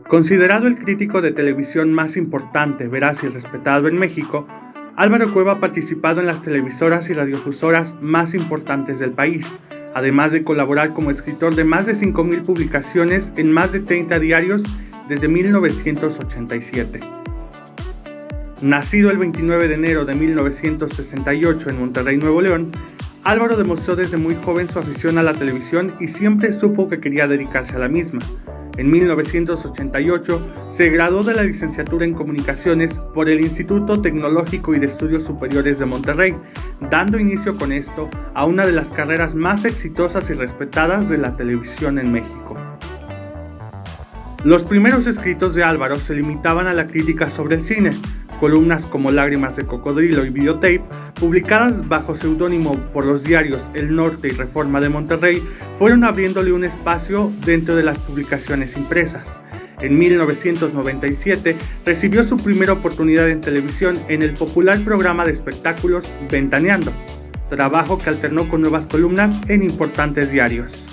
Considerado el crítico de televisión más importante, veraz y respetado en México, Álvaro Cueva ha participado en las televisoras y radiofusoras más importantes del país, además de colaborar como escritor de más de 5,000 publicaciones en más de 30 diarios desde 1987. Nacido el 29 de enero de 1968 en Monterrey, Nuevo León, Álvaro demostró desde muy joven su afición a la televisión y siempre supo que quería dedicarse a la misma. En 1988 se graduó de la licenciatura en Comunicaciones por el Instituto Tecnológico y de Estudios Superiores de Monterrey, dando inicio con esto a una de las carreras más exitosas y respetadas de la televisión en México. Los primeros escritos de Álvaro se limitaban a la crítica sobre el cine. Columnas como Lágrimas de Cocodrilo y Videotape, publicadas bajo seudónimo por los diarios El Norte y Reforma de Monterrey, fueron abriéndole un espacio dentro de las publicaciones impresas. En 1997 recibió su primera oportunidad en televisión en el popular programa de espectáculos Ventaneando, trabajo que alternó con nuevas columnas en importantes diarios.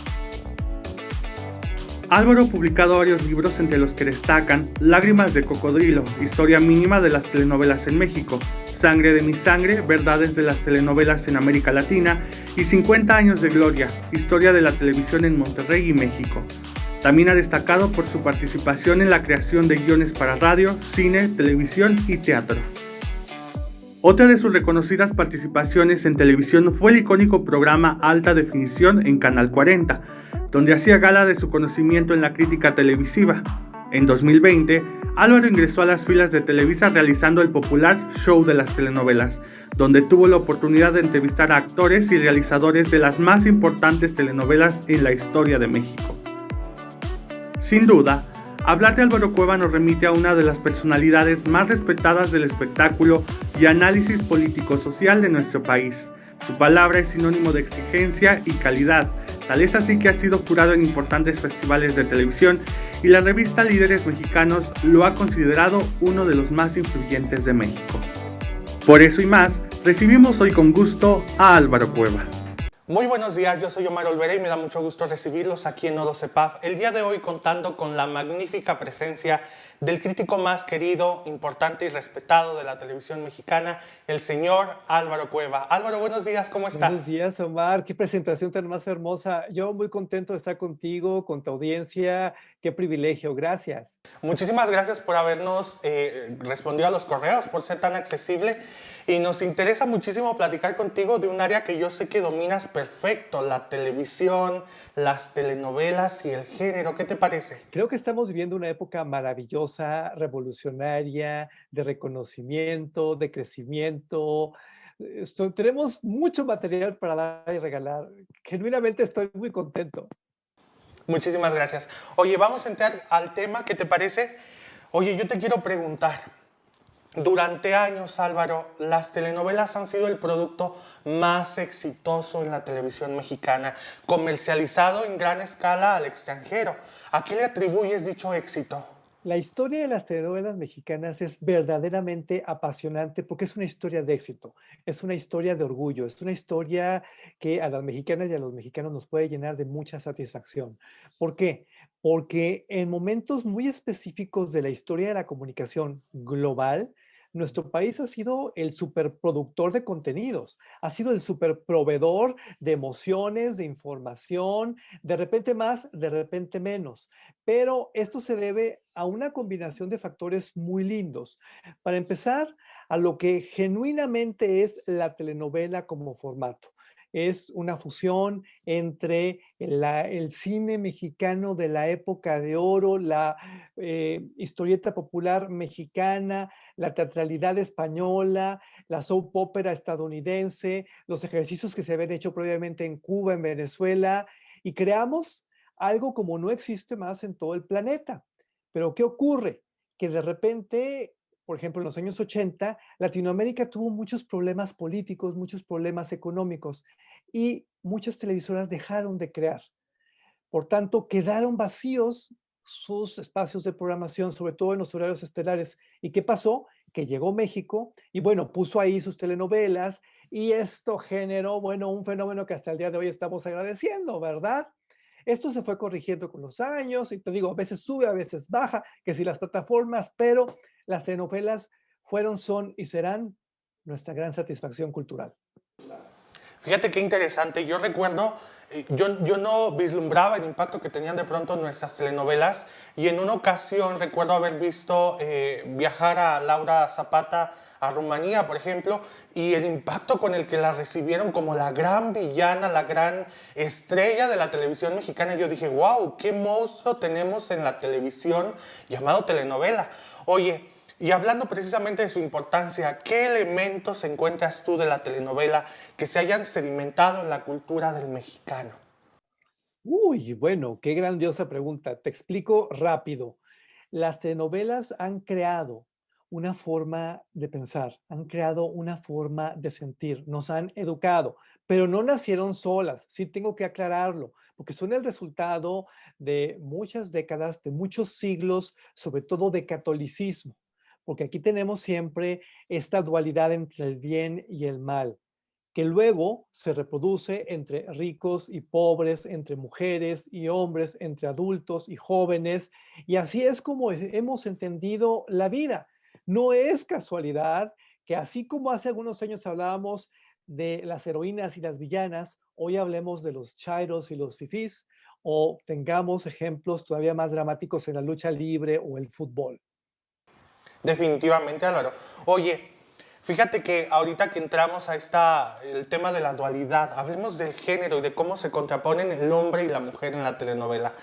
Álvaro ha publicado varios libros entre los que destacan Lágrimas de Cocodrilo, historia mínima de las telenovelas en México, Sangre de mi sangre, verdades de las telenovelas en América Latina y 50 años de gloria, historia de la televisión en Monterrey y México. También ha destacado por su participación en la creación de guiones para radio, cine, televisión y teatro. Otra de sus reconocidas participaciones en televisión fue el icónico programa Alta Definición en Canal 40, donde hacía gala de su conocimiento en la crítica televisiva. En 2020, Álvaro ingresó a las filas de Televisa realizando el popular Show de las Telenovelas, donde tuvo la oportunidad de entrevistar a actores y realizadores de las más importantes telenovelas en la historia de México. Sin duda, hablar de Álvaro Cueva nos remite a una de las personalidades más respetadas del espectáculo y análisis político-social de nuestro país. Su palabra es sinónimo de exigencia y calidad. Tal es así que ha sido jurado en importantes festivales de televisión y la revista Líderes Mexicanos lo ha considerado uno de los más influyentes de México. Por eso y más, recibimos hoy con gusto a Álvaro Cueva. Muy buenos días, yo soy Omar Olvera y me da mucho gusto recibirlos aquí en Nodo CEPAF. El día de hoy contando con la magnífica presencia del crítico más querido, importante y respetado de la televisión mexicana, el señor Álvaro Cueva. Álvaro, buenos días, ¿cómo estás? Buenos días, Omar. Qué presentación tan más hermosa. Yo muy contento de estar contigo, con tu audiencia. Qué privilegio. Gracias. Muchísimas gracias por habernos respondido a los correos, por ser tan accesible. Y nos interesa muchísimo platicar contigo de un área que yo sé que dominas perfecto, la televisión, las telenovelas y el género. ¿Qué te parece? Creo que estamos viviendo una época maravillosa, revolucionaria, de reconocimiento, de crecimiento. Tenemos mucho material para dar y regalar. Genuinamente estoy muy contento. Muchísimas gracias. Oye, vamos a entrar al tema, ¿qué te parece? Oye, yo te quiero preguntar. Durante años, Álvaro, las telenovelas han sido el producto más exitoso en la televisión mexicana, comercializado en gran escala al extranjero. ¿A qué le atribuyes dicho éxito? La historia de las telenovelas mexicanas es verdaderamente apasionante porque es una historia de éxito, es una historia de orgullo, es una historia que a las mexicanas y a los mexicanos nos puede llenar de mucha satisfacción. ¿Por qué? Porque en momentos muy específicos de la historia de la comunicación global, nuestro país ha sido el superproductor de contenidos, ha sido el superproveedor de emociones, de información, de repente más, de repente menos. Pero esto se debe a una combinación de factores muy lindos. Para empezar, a lo que genuinamente es la telenovela como formato. Es una fusión entre el cine mexicano de la época de oro, la historieta popular mexicana, la teatralidad española, la soap opera estadounidense, los ejercicios que se habían hecho previamente en Cuba, en Venezuela, y creamos algo como no existe más en todo el planeta. Pero ¿qué ocurre? Que de repente, por ejemplo, en los años 80, Latinoamérica tuvo muchos problemas políticos, muchos problemas económicos y muchas televisoras dejaron de crear. Por tanto, quedaron vacíos sus espacios de programación, sobre todo en los horarios estelares. ¿Y qué pasó? que llegó a México y bueno, puso ahí sus telenovelas y esto generó, bueno, un fenómeno que hasta el día de hoy estamos agradeciendo, ¿verdad? Esto se fue corrigiendo con los años y te digo, a veces sube, a veces baja, que si las plataformas, pero las telenovelas fueron, son y serán nuestra gran satisfacción cultural. Fíjate qué interesante. Yo recuerdo, yo no vislumbraba el impacto que tenían de pronto nuestras telenovelas y en una ocasión recuerdo haber visto viajar a Laura Zapata a Rumanía, por ejemplo, y el impacto con el que la recibieron como la gran villana, la gran estrella de la televisión mexicana. Yo dije, wow, qué monstruo tenemos en la televisión llamado telenovela. Oye, y hablando precisamente de su importancia, ¿qué elementos encuentras tú de la telenovela que se hayan sedimentado en la cultura del mexicano? Uy, bueno, qué grandiosa pregunta. Te explico rápido. Las telenovelas han creado una forma de pensar, han creado una forma de sentir, nos han educado, pero no nacieron solas, sí tengo que aclararlo, porque son el resultado de muchas décadas, de muchos siglos, sobre todo de catolicismo, porque aquí tenemos siempre esta dualidad entre el bien y el mal que luego se reproduce entre ricos y pobres, entre mujeres y hombres, entre adultos y jóvenes, y así es como hemos entendido la vida. No es casualidad que así como hace algunos años hablábamos de las heroínas y las villanas, hoy hablemos de los chairos y los fifís, o tengamos ejemplos todavía más dramáticos en la lucha libre o el fútbol. Definitivamente, Álvaro. Oye, fíjate que ahorita que entramos a el tema de la dualidad, hablemos del género y de cómo se contraponen el hombre y la mujer en la telenovela.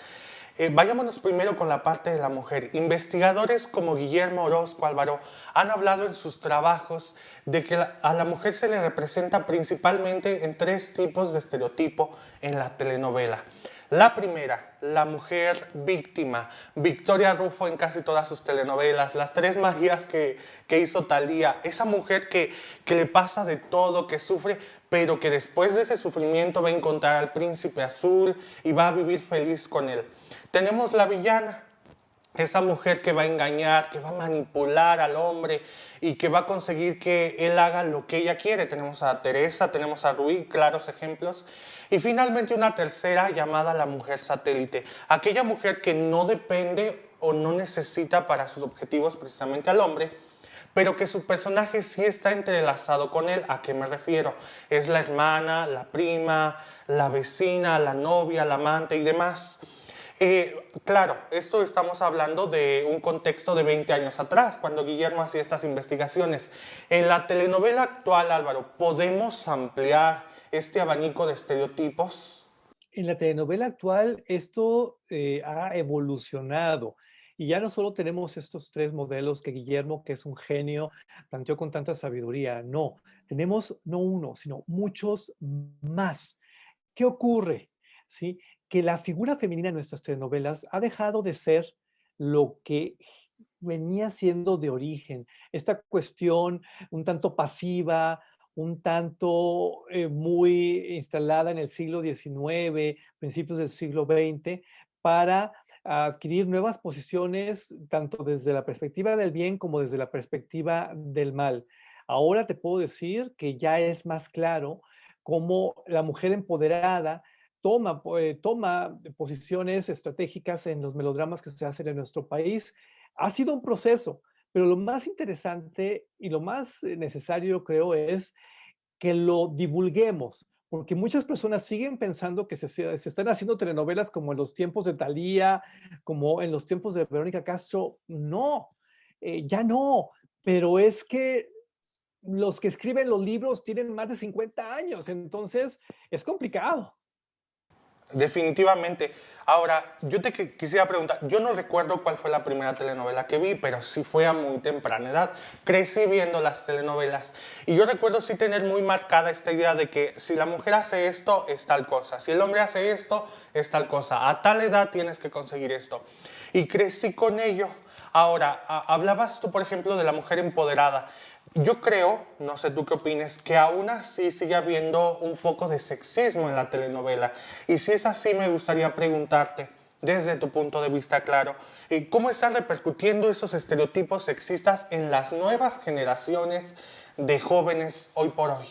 Vayámonos primero con la parte de la mujer. Investigadores como Guillermo Orozco, Álvaro, han hablado en sus trabajos de que a la mujer se le representa principalmente en tres tipos de estereotipo en la telenovela. La primera, la mujer víctima, Victoria Rufo en casi todas sus telenovelas, las tres Marías que hizo Thalía, esa mujer que le pasa de todo, que sufre, pero que después de ese sufrimiento va a encontrar al príncipe azul y va a vivir feliz con él. Tenemos la villana, esa mujer que va a engañar, que va a manipular al hombre y que va a conseguir que él haga lo que ella quiere. Tenemos a Teresa, tenemos a Rui, claros ejemplos. Y finalmente una tercera llamada la mujer satélite, aquella mujer que no depende o no necesita para sus objetivos precisamente al hombre, pero que su personaje sí está entrelazado con él. ¿A qué me refiero? Es la hermana, la prima, la vecina, la novia, la amante y demás. Claro, esto estamos hablando de un contexto de 20 años atrás, cuando Guillermo hacía estas investigaciones. En la telenovela actual, Álvaro, ¿podemos ampliar este abanico de estereotipos? En la telenovela actual esto ha evolucionado y ya no solo tenemos estos tres modelos que Guillermo, que es un genio, planteó con tanta sabiduría. No, tenemos no uno, sino muchos más. ¿Qué ocurre? ¿Sí? Que la figura femenina en nuestras telenovelas ha dejado de ser lo que venía siendo de origen. Esta cuestión un tanto pasiva, un tanto muy instalada en el siglo XIX, principios del siglo XX, para adquirir nuevas posiciones, tanto desde la perspectiva del bien como desde la perspectiva del mal. Ahora te puedo decir que ya es más claro cómo la mujer empoderada toma posiciones estratégicas en los melodramas que se hacen en nuestro país. Ha sido un proceso, pero lo más interesante y lo más necesario, creo, es que lo divulguemos, porque muchas personas siguen pensando que se están haciendo telenovelas como en los tiempos de Thalía, como en los tiempos de Verónica Castro. No, ya no, pero es que los que escriben los libros tienen más de 50 años, entonces es complicado. Definitivamente. Ahora, yo te quisiera preguntar, yo no recuerdo cuál fue la primera telenovela que vi, pero sí fue a muy temprana edad. Crecí viendo las telenovelas y yo recuerdo sí tener muy marcada esta idea de que si la mujer hace esto, es tal cosa. Si el hombre hace esto, es tal cosa. A tal edad tienes que conseguir esto. Y crecí con ello. Ahora, hablabas tú, por ejemplo, de la mujer empoderada. Yo creo, no sé tú qué opines, que aún así sigue habiendo un poco de sexismo en la telenovela. Y si es así, me gustaría preguntarte, desde tu punto de vista, claro, ¿cómo están repercutiendo esos estereotipos sexistas en las nuevas generaciones de jóvenes hoy por hoy?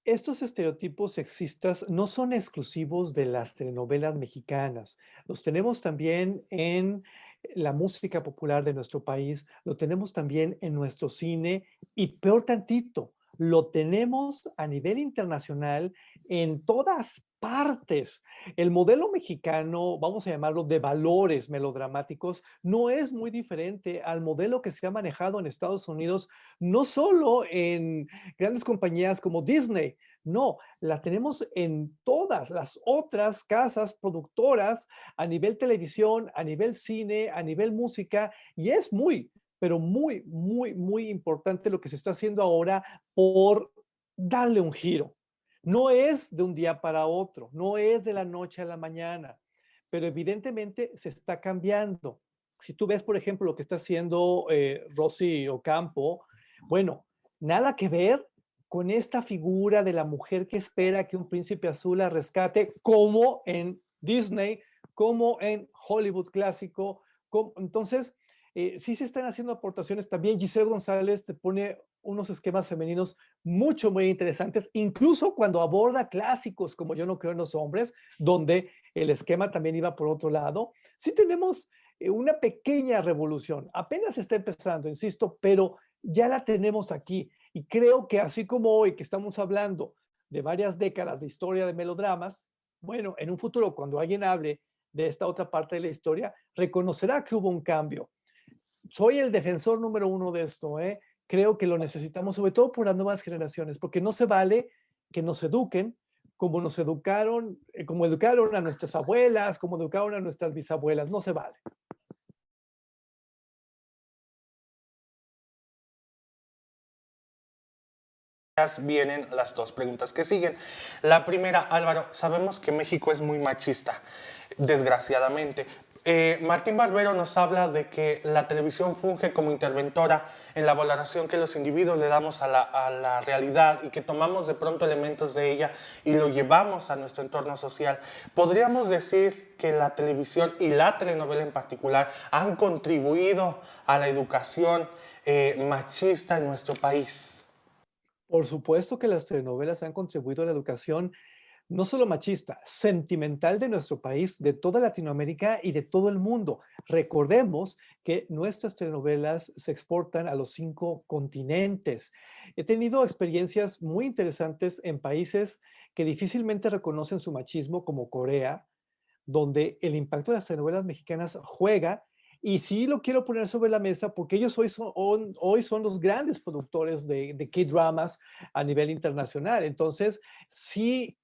Estos estereotipos sexistas no son exclusivos de las telenovelas mexicanas. Los tenemos también en la música popular de nuestro país, lo tenemos también en nuestro cine y peor tantito, lo tenemos a nivel internacional en todas partes. El modelo mexicano, vamos a llamarlo de valores melodramáticos, no es muy diferente al modelo que se ha manejado en Estados Unidos, no solo en grandes compañías como Disney. No, la tenemos en todas las otras casas productoras a nivel televisión, a nivel cine, a nivel música, y es muy, pero muy, muy, muy importante lo que se está haciendo ahora por darle un giro. No es de un día para otro, no es de la noche a la mañana, pero evidentemente se está cambiando. Si tú ves, por ejemplo, lo que está haciendo Rosy Ocampo, bueno, nada que ver con esta figura de la mujer que espera que un príncipe azul la rescate, como en Disney, como en Hollywood clásico. Entonces, sí se están haciendo aportaciones. También Giselle González te pone unos esquemas femeninos mucho, muy interesantes, incluso cuando aborda clásicos como Yo no creo en los hombres, donde el esquema también iba por otro lado. Sí tenemos una pequeña revolución. Apenas está empezando, insisto, pero ya la tenemos aquí. Y creo que así como hoy que estamos hablando de varias décadas de historia de melodramas, bueno, en un futuro cuando alguien hable de esta otra parte de la historia, reconocerá que hubo un cambio. Soy el defensor número uno de esto, ¿eh? Creo que lo necesitamos, sobre todo por las nuevas generaciones, porque no se vale que nos eduquen como nos educaron, como educaron a nuestras abuelas, como educaron a nuestras bisabuelas, no se vale. Vienen las dos preguntas que siguen. La primera, Álvaro, sabemos que México es muy machista, desgraciadamente. Martín Barbero nos habla de que la televisión funge como interventora en la valoración que los individuos le damos a la realidad y que tomamos de pronto elementos de ella y lo llevamos a nuestro entorno social. ¿Podríamos decir que la televisión y la telenovela en particular han contribuido a la educación machista en nuestro país? Por supuesto que las telenovelas han contribuido a la educación no solo machista, sentimental de nuestro país, de toda Latinoamérica y de todo el mundo. Recordemos que nuestras telenovelas se exportan a los 5 continentes. He tenido experiencias muy interesantes en países que difícilmente reconocen su machismo, como Corea, donde el impacto de las telenovelas mexicanas juega. Y sí lo quiero poner sobre la mesa porque ellos hoy son los grandes productores de K-dramas a nivel internacional. Entonces, sí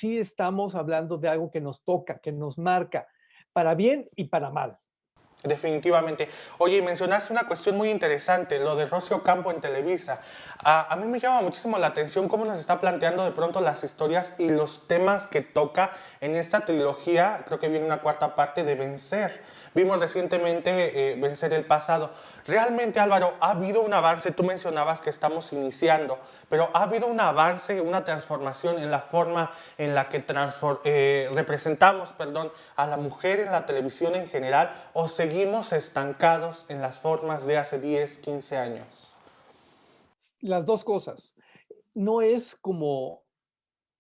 estamos hablando de algo que nos toca, que nos marca, para bien y para mal. Definitivamente. Oye, y mencionaste una cuestión muy interesante, lo de Rocío Ocampo en Televisa. A mí me llama muchísimo la atención cómo nos está planteando de pronto las historias y los temas que toca en esta trilogía. Creo que viene una cuarta parte de Vencer. Vimos recientemente Vencer el pasado. Realmente, Álvaro, ha habido un avance. Tú mencionabas que estamos iniciando, pero ha habido un avance, una transformación en la forma en la que representamos, a la mujer en la televisión en general, o seguimos estancados en las formas de hace 10, 15 años. Las dos cosas. No es como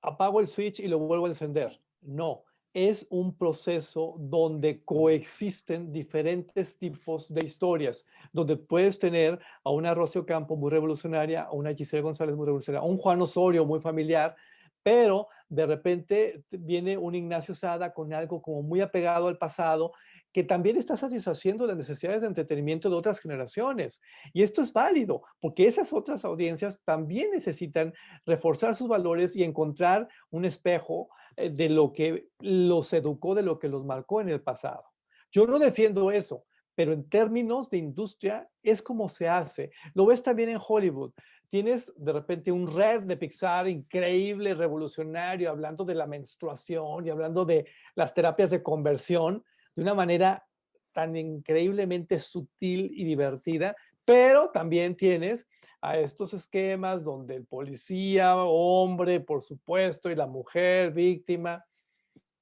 apago el switch y lo vuelvo a encender. No, es un proceso donde coexisten diferentes tipos de historias, donde puedes tener a una Rocío Campo muy revolucionaria, a una Giselle González muy revolucionaria, a un Juan Osorio muy familiar, pero de repente viene un Ignacio Sada con algo como muy apegado al pasado, que también está satisfaciendo las necesidades de entretenimiento de otras generaciones. Y esto es válido, porque esas otras audiencias también necesitan reforzar sus valores y encontrar un espejo de lo que los educó, de lo que los marcó en el pasado. Yo no defiendo eso, pero en términos de industria es como se hace. Lo ves también en Hollywood. Tienes de repente un Red de Pixar increíble, revolucionario, hablando de la menstruación y hablando de las terapias de conversión de una manera tan increíblemente sutil y divertida, pero también tienes a estos esquemas donde el policía, hombre, por supuesto, y la mujer, víctima,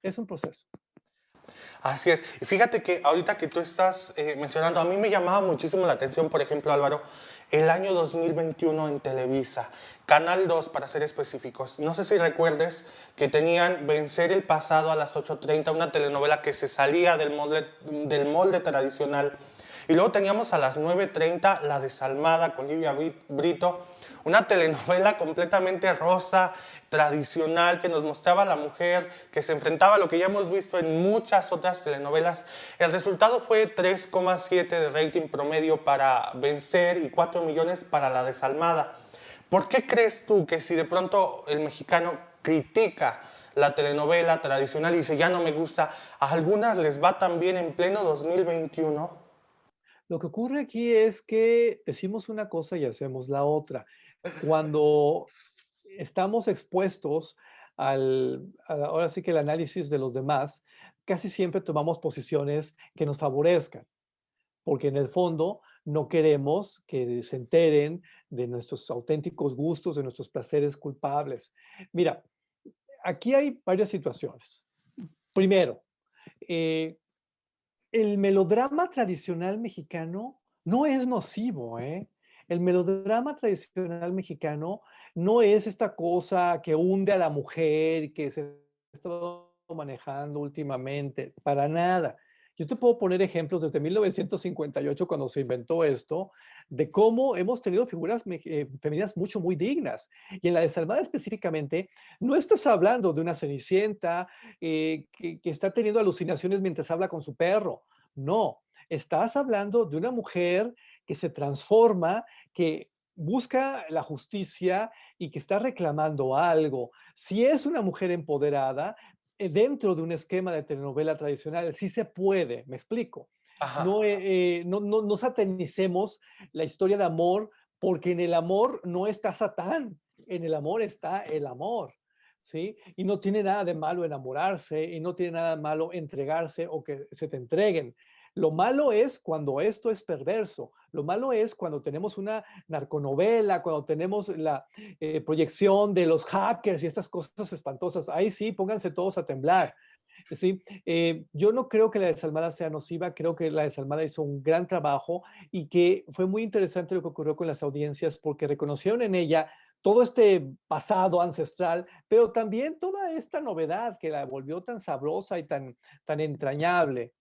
es un proceso. Así es. Y fíjate que ahorita que tú estás mencionando, a mí me llamaba muchísimo la atención, por ejemplo, Álvaro, el año 2021 en Televisa, Canal 2 para ser específicos. No sé si recuerdes que tenían Vencer el Pasado a las 8:30, una telenovela que se salía del molde tradicional. Y luego teníamos a las 9:30 La Desalmada con Livia Brito, una telenovela completamente rosa, tradicional, que nos mostraba a la mujer, que se enfrentaba a lo que ya hemos visto en muchas otras telenovelas. El resultado fue 3,7 de rating promedio para Vencer y 4 millones para La Desalmada. ¿Por qué crees tú que si de pronto el mexicano critica la telenovela tradicional y dice ya no me gusta, a algunas les va tan bien en pleno 2021? Lo que ocurre aquí es que decimos una cosa y hacemos la otra. Cuando estamos expuestos ahora sí que el análisis de los demás, casi siempre tomamos posiciones que nos favorezcan, porque en el fondo no queremos que se enteren de nuestros auténticos gustos, de nuestros placeres culpables. Mira, aquí hay varias situaciones. Primero, eh, el melodrama tradicional mexicano no es nocivo, ¿eh? El melodrama tradicional mexicano no es esta cosa que hunde a la mujer que se está manejando últimamente, para nada. Yo te puedo poner ejemplos desde 1958, cuando se inventó esto, de cómo hemos tenido figuras femeninas muy dignas. Y en la desalmada específicamente, no estás hablando de una cenicienta que está teniendo alucinaciones mientras habla con su perro. No, estás hablando de una mujer que se transforma, que busca la justicia y que está reclamando algo. Si es una mujer empoderada, dentro de un esquema de telenovela tradicional, sí se puede, me explico. Ajá. No satanicemos la historia de amor, porque en el amor no está Satán, en el amor está el amor. ¿Sí? Y no tiene nada de malo enamorarse, y no tiene nada de malo entregarse o que se te entreguen. Lo malo es cuando esto es perverso. Lo malo es cuando tenemos una narconovela, cuando tenemos la proyección de los hackers y estas cosas espantosas. Ahí sí, pónganse todos a temblar. Sí, yo no creo que la desalmada sea nociva, creo que la desalmada hizo un gran trabajo y que fue muy interesante lo que ocurrió con las audiencias porque reconocieron en ella todo este pasado ancestral, pero también toda esta novedad que la volvió tan sabrosa y tan entrañable.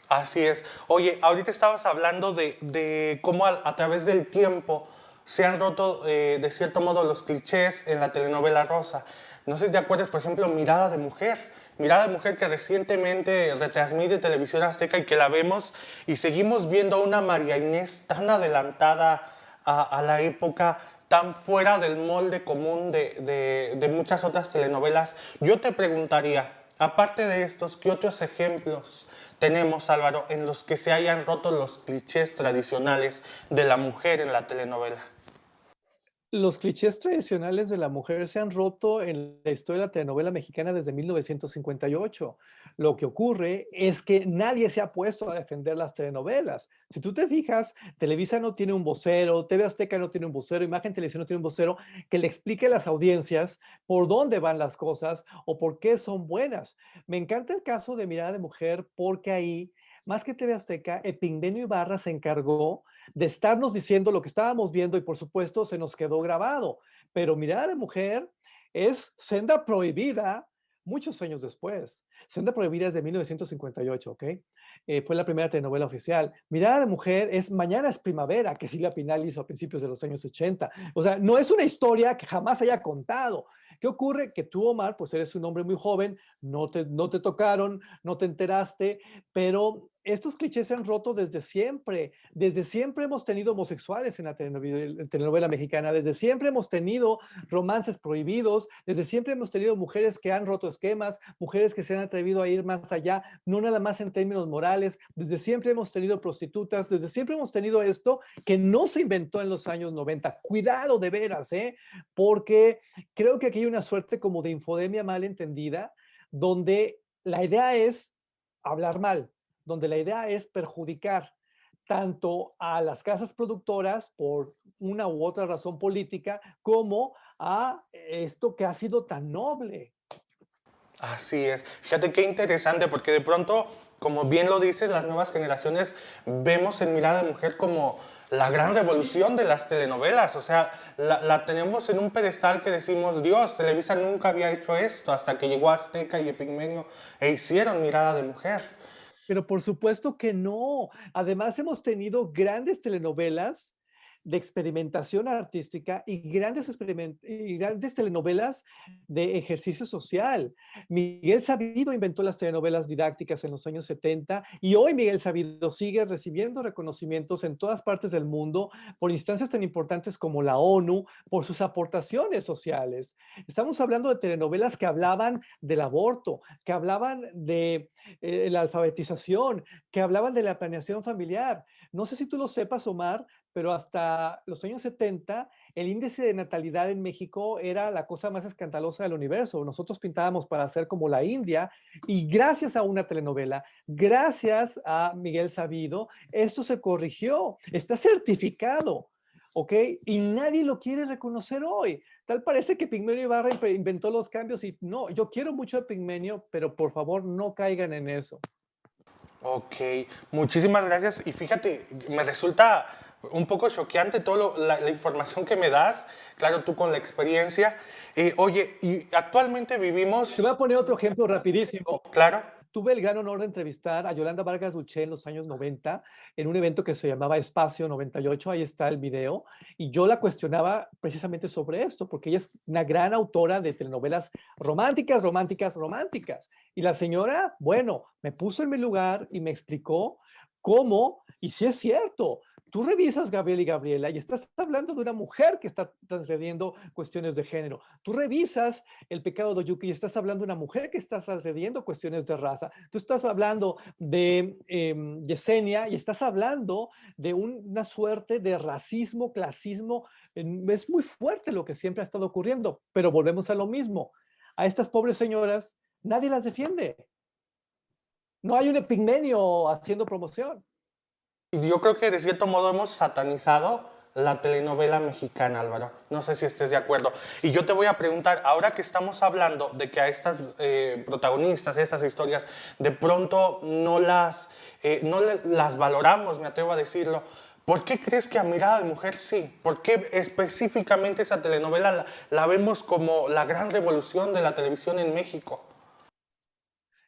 Así es. Oye, ahorita estabas hablando de cómo a través del tiempo se han roto de cierto modo los clichés en la telenovela rosa. No sé si te acuerdas, por ejemplo, Mirada de Mujer que recientemente retransmite Televisión Azteca y que la vemos y seguimos viendo a una María Inés tan adelantada a la época, tan fuera del molde común de muchas otras telenovelas. Yo te preguntaría, aparte de estos, ¿qué otros ejemplos tenemos, Álvaro, en los que se hayan roto los clichés tradicionales de la mujer en la telenovela? Los clichés tradicionales de la mujer se han roto en la historia de la telenovela mexicana desde 1958. Lo que ocurre es que nadie se ha puesto a defender las telenovelas. Si tú te fijas, Televisa no tiene un vocero, TV Azteca no tiene un vocero, Imagen Televisión no tiene un vocero que le explique a las audiencias por dónde van las cosas o por qué son buenas. Me encanta el caso de Mirada de Mujer porque ahí, más que TV Azteca, Epigmenio Ibarra se encargó de estarnos diciendo lo que estábamos viendo y por supuesto se nos quedó grabado. Pero Mirada de Mujer es Senda Prohibida muchos años después. Senda Prohibida es de 1958, ¿ok? Fue la primera telenovela oficial. Mirada de Mujer es Mañana es Primavera, que Silvia Pinal hizo a principios de los años 80. O sea, no es una historia que jamás haya contado. ¿Qué ocurre? Que tú, Omar, pues eres un hombre muy joven, no te tocaron, no te enteraste, pero estos clichés se han roto desde siempre. Desde siempre hemos tenido homosexuales en la telenovela mexicana, desde siempre hemos tenido romances prohibidos, desde siempre hemos tenido mujeres que han roto esquemas, mujeres que se han atrevido a ir más allá, no nada más en términos morales, desde siempre hemos tenido prostitutas, desde siempre hemos tenido esto que no se inventó en los años 90. Cuidado de veras, porque creo que aquí hay una suerte como de infodemia mal entendida, donde la idea es hablar mal, donde la idea es perjudicar tanto a las casas productoras por una u otra razón política, como a esto que ha sido tan noble. Así es. Fíjate qué interesante, porque de pronto, como bien lo dices, las nuevas generaciones vemos en Mirada de Mujer como la gran revolución de las telenovelas. O sea, la tenemos en un pedestal que decimos, Dios, Televisa nunca había hecho esto hasta que llegó Azteca y Epigmenio e hicieron Mirada de Mujer. Pero por supuesto que no. Además, hemos tenido grandes telenovelas de experimentación artística y grandes telenovelas de ejercicio social. Miguel Sabido inventó las telenovelas didácticas en los años 70 y hoy Miguel Sabido sigue recibiendo reconocimientos en todas partes del mundo por instancias tan importantes como la ONU, por sus aportaciones sociales. Estamos hablando de telenovelas que hablaban del aborto, que hablaban de la alfabetización, que hablaban de la planeación familiar. No sé si tú lo sepas, Omar, pero hasta los años 70 el índice de natalidad en México era la cosa más escandalosa del universo. Nosotros pintábamos para ser como la India y gracias a una telenovela, gracias a Miguel Sabido, esto se corrigió, está certificado. ¿Ok? Y nadie lo quiere reconocer hoy. Tal parece que Pigmenio Ibarra inventó los cambios y no, yo quiero mucho a Pigmenio, pero por favor no caigan en eso. Ok, muchísimas gracias. Y fíjate, me resulta un poco choqueante toda la información que me das. Claro, tú con la experiencia. Oye, y actualmente vivimos... Te voy a poner otro ejemplo rapidísimo. Claro. Tuve el gran honor de entrevistar a Yolanda Vargas Dulce en los años 90 en un evento que se llamaba Espacio 98, ahí está el video, y yo la cuestionaba precisamente sobre esto, porque ella es una gran autora de telenovelas románticas, románticas, románticas. Y la señora, bueno, me puso en mi lugar y me explicó cómo, y si es cierto, tú revisas Gabriel y Gabriela y estás hablando de una mujer que está transgrediendo cuestiones de género. Tú revisas El pecado de Oyuki y estás hablando de una mujer que está transgrediendo cuestiones de raza. Tú estás hablando de Yesenia y estás hablando de una suerte de racismo, clasismo. Es muy fuerte lo que siempre ha estado ocurriendo, pero volvemos a lo mismo. A estas pobres señoras nadie las defiende. No hay un Epigmenio haciendo promoción. Y yo creo que de cierto modo hemos satanizado la telenovela mexicana, Álvaro. No sé si estés de acuerdo. Y yo te voy a preguntar, ahora que estamos hablando de que a estas protagonistas, estas historias, de pronto no las valoramos, me atrevo a decirlo, ¿por qué crees que a Mirada de Mujer sí? ¿Por qué específicamente esa telenovela la vemos como la gran revolución de la televisión en México?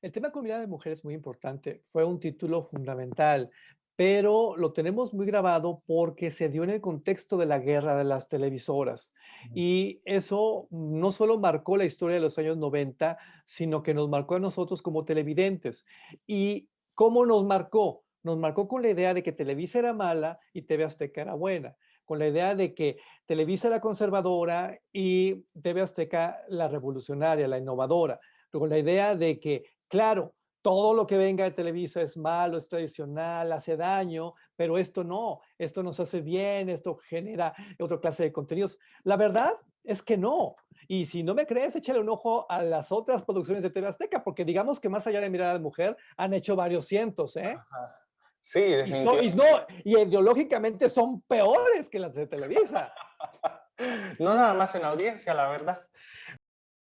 El tema con Mirada de Mujer es muy importante, fue un título fundamental, pero lo tenemos muy grabado porque se dio en el contexto de la guerra de las televisoras. Y eso no solo marcó la historia de los años 90, sino que nos marcó a nosotros como televidentes. ¿Y cómo nos marcó? Nos marcó con la idea de que Televisa era mala y TV Azteca era buena, con la idea de que Televisa era conservadora y TV Azteca la revolucionaria, la innovadora, con la idea de que claro, todo lo que venga de Televisa es malo, es tradicional, hace daño, pero esto no, esto nos hace bien, esto genera otra clase de contenidos. La verdad es que no. Y si no me crees, échale un ojo a las otras producciones de TV Azteca, porque digamos que más allá de Mirada de Mujer, han hecho varios cientos, ¿eh? Ajá. Sí, Y ideológicamente son peores que las de Televisa. No nada más en audiencia, la verdad.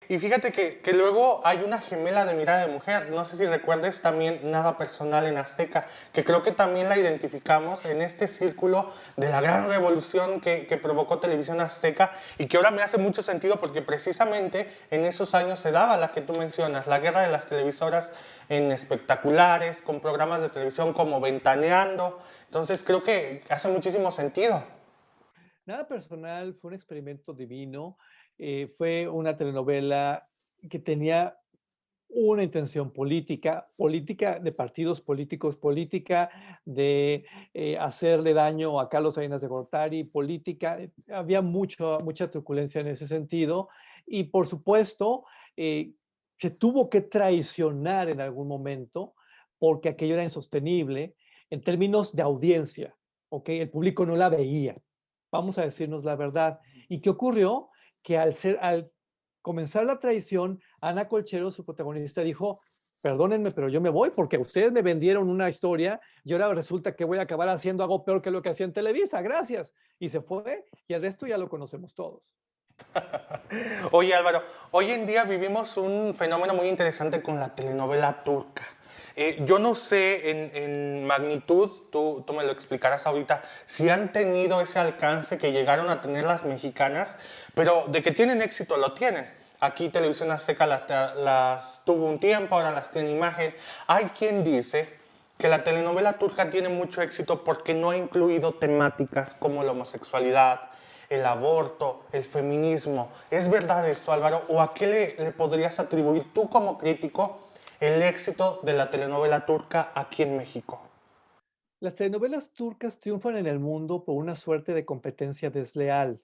Y fíjate que luego hay una gemela de Mirada de Mujer, no sé si recuerdes también Nada Personal en Azteca, que creo que también la identificamos en este círculo de la gran revolución que provocó Televisión Azteca y que ahora me hace mucho sentido porque precisamente en esos años se daba la que tú mencionas, la guerra de las televisoras en espectaculares, con programas de televisión como Ventaneando, entonces creo que hace muchísimo sentido. Nada Personal fue un experimento divino. Fue una telenovela que tenía una intención política, política de partidos políticos, política de hacerle daño a Carlos Salinas de Gortari, política, había mucha truculencia en ese sentido y por supuesto se tuvo que traicionar en algún momento porque aquello era insostenible en términos de audiencia, ¿ok? El público no la veía, vamos a decirnos la verdad. ¿Y qué ocurrió? Que al comenzar la traición, Ana Colchero, su protagonista, dijo, perdónenme, pero yo me voy porque ustedes me vendieron una historia y ahora resulta que voy a acabar haciendo algo peor que lo que hacía en Televisa, gracias. Y se fue y el resto ya lo conocemos todos. Oye Álvaro, hoy en día vivimos un fenómeno muy interesante con la telenovela turca. Yo no sé en magnitud, tú me lo explicarás ahorita, si han tenido ese alcance que llegaron a tener las mexicanas, pero de que tienen éxito lo tienen. Aquí Televisión Azteca las tuvo un tiempo, ahora las tiene Imagen. Hay quien dice que la telenovela turca tiene mucho éxito porque no ha incluido temáticas como la homosexualidad, el aborto, el feminismo. ¿Es verdad esto, Álvaro? ¿O a qué le podrías atribuir tú como crítico el éxito de la telenovela turca aquí en México? Las telenovelas turcas triunfan en el mundo por una suerte de competencia desleal.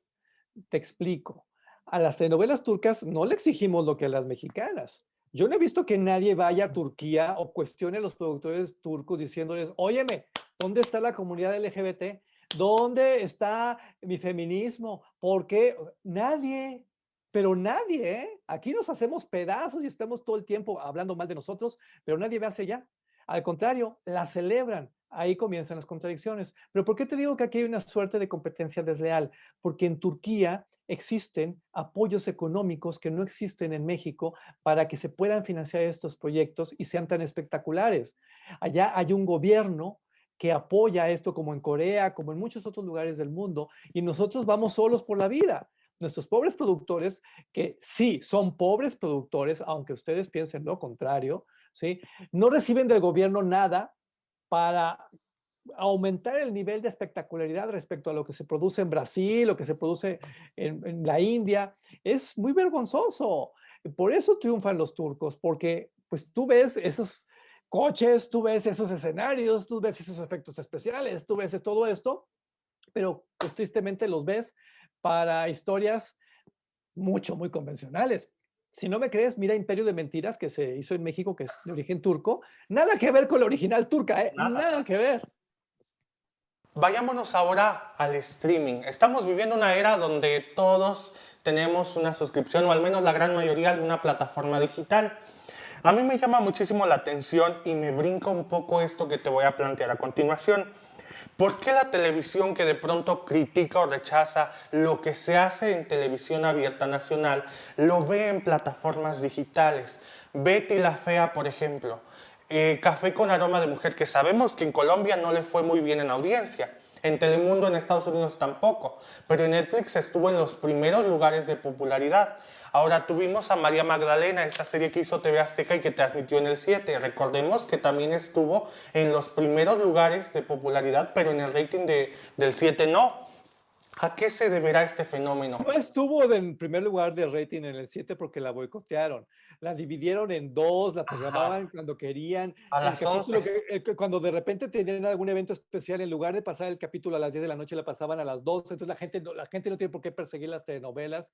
Te explico. A las telenovelas turcas no le exigimos lo que a las mexicanas. Yo no he visto que nadie vaya a Turquía o cuestione a los productores turcos diciéndoles, óyeme, ¿dónde está la comunidad LGBT? ¿Dónde está mi feminismo? ¿Por qué? Nadie, pero nadie, ¿eh? Aquí nos hacemos pedazos y estamos todo el tiempo hablando mal de nosotros, pero nadie ve hacia allá. Al contrario, la celebran. Ahí comienzan las contradicciones. Pero ¿por qué te digo que aquí hay una suerte de competencia desleal? Porque en Turquía existen apoyos económicos que no existen en México para que se puedan financiar estos proyectos y sean tan espectaculares. Allá hay un gobierno que apoya esto como en Corea, como en muchos otros lugares del mundo, y nosotros vamos solos por la vida. Nuestros pobres productores, que sí son pobres productores, aunque ustedes piensen lo contrario, ¿sí? No reciben del gobierno nada para aumentar el nivel de espectacularidad respecto a lo que se produce en Brasil, lo que se produce en la India. Es muy vergonzoso. Por eso triunfan los turcos, porque pues tú ves esos coches, tú ves esos escenarios, tú ves esos efectos especiales, tú ves todo esto, pero pues tristemente los ves para historias muy convencionales. Si no me crees, mira Imperio de Mentiras, que se hizo en México, que es de origen turco. Nada que ver con la original turca, ¿eh? Nada que ver. Vayámonos ahora al streaming. Estamos viviendo una era donde todos tenemos una suscripción, o al menos la gran mayoría, de una plataforma digital. A mí me llama muchísimo la atención y me brinca un poco esto que te voy a plantear a continuación. ¿Por qué la televisión que de pronto critica o rechaza lo que se hace en televisión abierta nacional lo ve en plataformas digitales? Betty la Fea, por ejemplo. Café con aroma de mujer, que sabemos que en Colombia no le fue muy bien en audiencia. En Telemundo en Estados Unidos tampoco. Pero en Netflix estuvo en los primeros lugares de popularidad. Ahora tuvimos a María Magdalena, esa serie que hizo TV Azteca y que transmitió en el 7. Recordemos que también estuvo en los primeros lugares de popularidad, pero en el rating del 7 no. ¿A qué se deberá este fenómeno? No estuvo en primer lugar de rating en el 7 porque la boicotearon. La dividieron en dos, la programaban Ajá. cuando querían. A El las capítulo 11. cuando de repente tenían algún evento especial, en lugar de pasar el capítulo a las 10 de la noche, la pasaban a las 12. Entonces la gente no tiene por qué perseguir las telenovelas.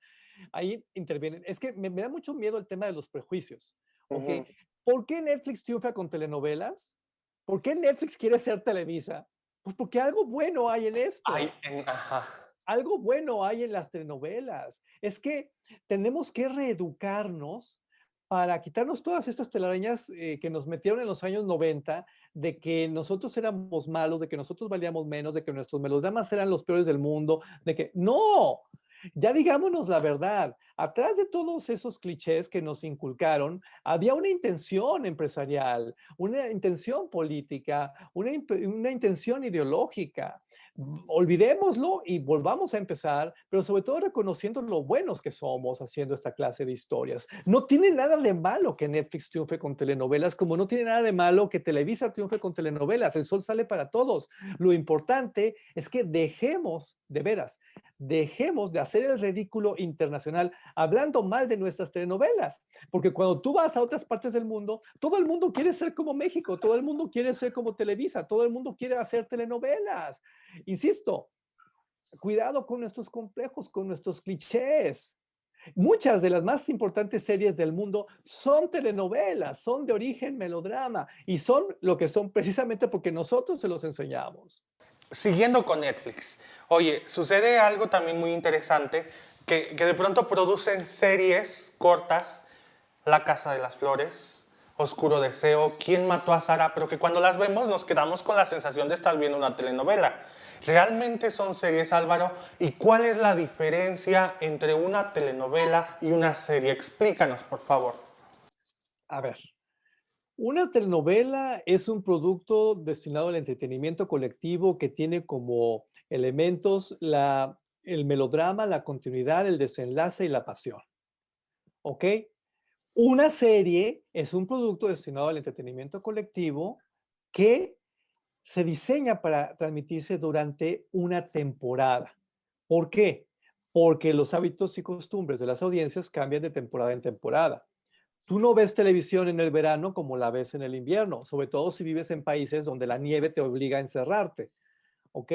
Ahí intervienen. Es que me da mucho miedo el tema de los prejuicios. ¿Ok? Ujú. ¿Por qué Netflix triunfa con telenovelas? ¿Por qué Netflix quiere ser Televisa? Pues porque algo bueno hay en esto. Ajá. Algo bueno hay en las telenovelas. Es que tenemos que reeducarnos para quitarnos todas estas telarañas que nos metieron en los años 90 de que nosotros éramos malos, de que nosotros valíamos menos, de que nuestros melodramas eran los peores del mundo, de que no, ya digámonos la verdad, atrás de todos esos clichés que nos inculcaron, había una intención empresarial, una intención política, una intención ideológica. Olvidémoslo y volvamos a empezar, pero sobre todo reconociendo lo buenos que somos haciendo esta clase de historias. No tiene nada de malo que Netflix triunfe con telenovelas, como no tiene nada de malo que Televisa triunfe con telenovelas. El sol sale para todos. Lo importante es que dejemos, de veras, dejemos de hacer el ridículo internacional hablando mal de nuestras telenovelas, porque cuando tú vas a otras partes del mundo, todo el mundo quiere ser como México, todo el mundo quiere ser como Televisa, todo el mundo quiere hacer telenovelas. Insisto, cuidado con nuestros complejos, con nuestros clichés. Muchas de las más importantes series del mundo son telenovelas, son de origen melodrama y son lo que son precisamente porque nosotros se los enseñamos. Siguiendo con Netflix. Oye, sucede algo también muy interesante, que de pronto producen series cortas, La Casa de las Flores, Oscuro Deseo, ¿Quién mató a Sara? Pero que cuando las vemos nos quedamos con la sensación de estar viendo una telenovela. ¿Realmente son series, Álvaro? ¿Y cuál es la diferencia entre una telenovela y una serie? Explícanos, por favor. A ver, una telenovela es un producto destinado al entretenimiento colectivo que tiene como elementos el melodrama, la continuidad, el desenlace y la pasión. ¿Ok? Una serie es un producto destinado al entretenimiento colectivo que se diseña para transmitirse durante una temporada. ¿Por qué? Porque los hábitos y costumbres de las audiencias cambian de temporada en temporada. Tú no ves televisión en el verano como la ves en el invierno, sobre todo si vives en países donde la nieve te obliga a encerrarte, ¿ok?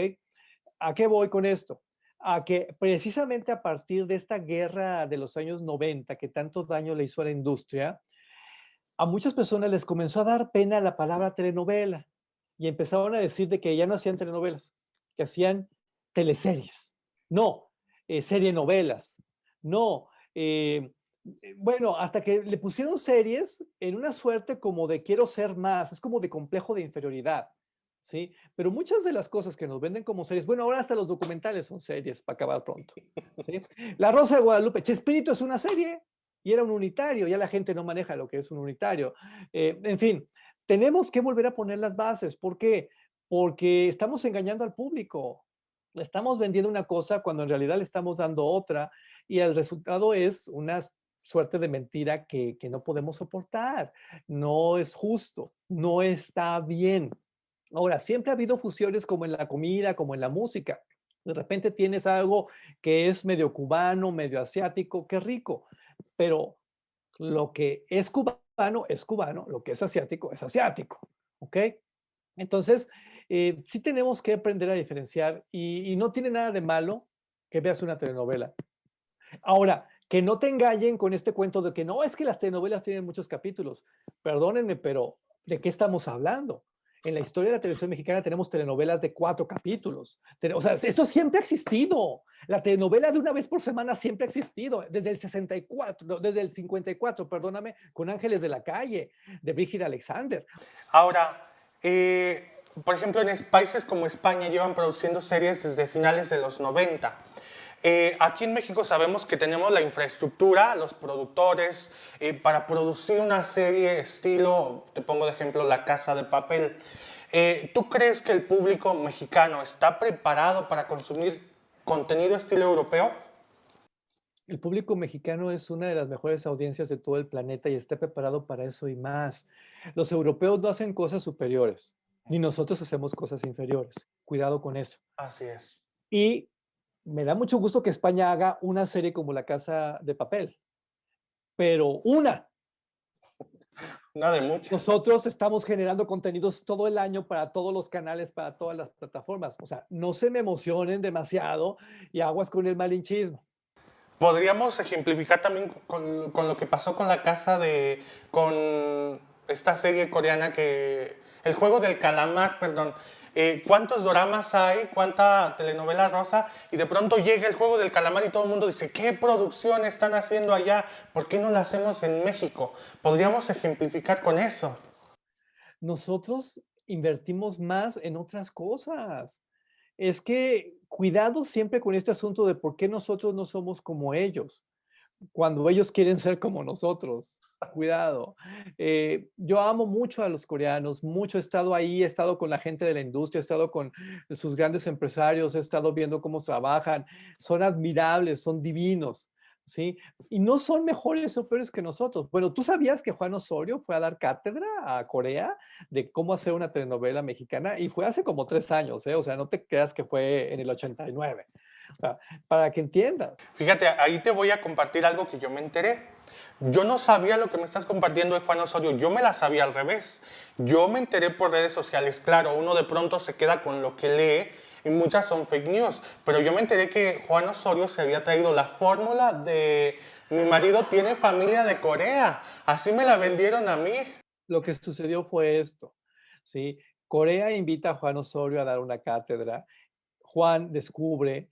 ¿A qué voy con esto? A que precisamente a partir de esta guerra de los años 90 que tanto daño le hizo a la industria, a muchas personas les comenzó a dar pena la palabra telenovela y empezaron a decir de que ya no hacían telenovelas, que hacían teleseries. No, serienovelas. No, bueno, hasta que le pusieron series en una suerte como de quiero ser más, es como de complejo de inferioridad, ¿sí? Pero muchas de las cosas que nos venden como series, bueno, ahora hasta los documentales son series para acabar pronto, ¿sí? La Rosa de Guadalupe, Chespirito es una serie y era un unitario, ya la gente no maneja lo que es un unitario. En fin, tenemos que volver a poner las bases. ¿Por qué? Porque estamos engañando al público. Le estamos vendiendo una cosa cuando en realidad le estamos dando otra y el resultado es una suerte de mentira que no podemos soportar. No es justo, no está bien. Ahora, siempre ha habido fusiones como en la comida, como en la música. De repente tienes algo que es medio cubano, medio asiático, qué rico, pero lo que es cubano, lo que es asiático, ¿ok? Entonces, sí tenemos que aprender a diferenciar y no tiene nada de malo que veas una telenovela. Ahora, que no te engañen con este cuento de que no, es que las telenovelas tienen muchos capítulos. Perdónenme, pero ¿de qué estamos hablando? En la historia de la televisión mexicana tenemos telenovelas de 4 capítulos. O sea, esto siempre ha existido. La telenovela de una vez por semana siempre ha existido. Desde el 64, no, desde el 54, perdóname, con Ángeles de la Calle, de Brígida Alexander. Ahora, por ejemplo, países como España llevan produciendo series desde finales de los 90. Aquí en México sabemos que tenemos la infraestructura, los productores, para producir una serie estilo, te pongo de ejemplo, La Casa de Papel. ¿Tú crees que el público mexicano está preparado para consumir contenido estilo europeo? El público mexicano es una de las mejores audiencias de todo el planeta y está preparado para eso y más. Los europeos no hacen cosas superiores, ni nosotros hacemos cosas inferiores. Cuidado con eso. Así es. Y me da mucho gusto que España haga una serie como La Casa de Papel, pero una. Una de muchas. Nosotros estamos generando contenidos todo el año para todos los canales, para todas las plataformas. O sea, no se me emocionen demasiado y aguas con el malinchismo. Podríamos ejemplificar también con lo que pasó con con esta serie coreana el juego del calamar, perdón. ¿Cuántos doramas hay? ¿Cuánta telenovela rosa? Y de pronto llega el juego del calamar y todo el mundo dice, ¿qué producción están haciendo allá? ¿Por qué no la hacemos en México? Podríamos ejemplificar con eso. Nosotros invertimos más en otras cosas. Es que cuidado siempre con este asunto de por qué nosotros no somos como ellos, cuando ellos quieren ser como nosotros. Cuidado. Yo amo mucho a los coreanos, mucho he estado ahí, he estado con la gente de la industria, he estado con sus grandes empresarios, he estado viendo cómo trabajan, son admirables, son divinos, ¿sí? Y no son mejores o peores que nosotros. Bueno, ¿tú sabías que Juan Osorio fue a dar cátedra a Corea de cómo hacer una telenovela mexicana? Y fue hace como 3 años, ¿eh? O sea, no te creas que fue en el 89. O sea, para que entiendas. Fíjate, ahí te voy a compartir algo que yo me enteré. Yo no sabía lo que me estás compartiendo de Juan Osorio, yo me la sabía al revés. Yo me enteré por redes sociales, claro, uno de pronto se queda con lo que lee y muchas son fake news, pero yo me enteré que Juan Osorio se había traído la fórmula de mi marido tiene familia de Corea, así me la vendieron a mí. Lo que sucedió fue esto, ¿sí? Corea invita a Juan Osorio a dar una cátedra. Juan descubre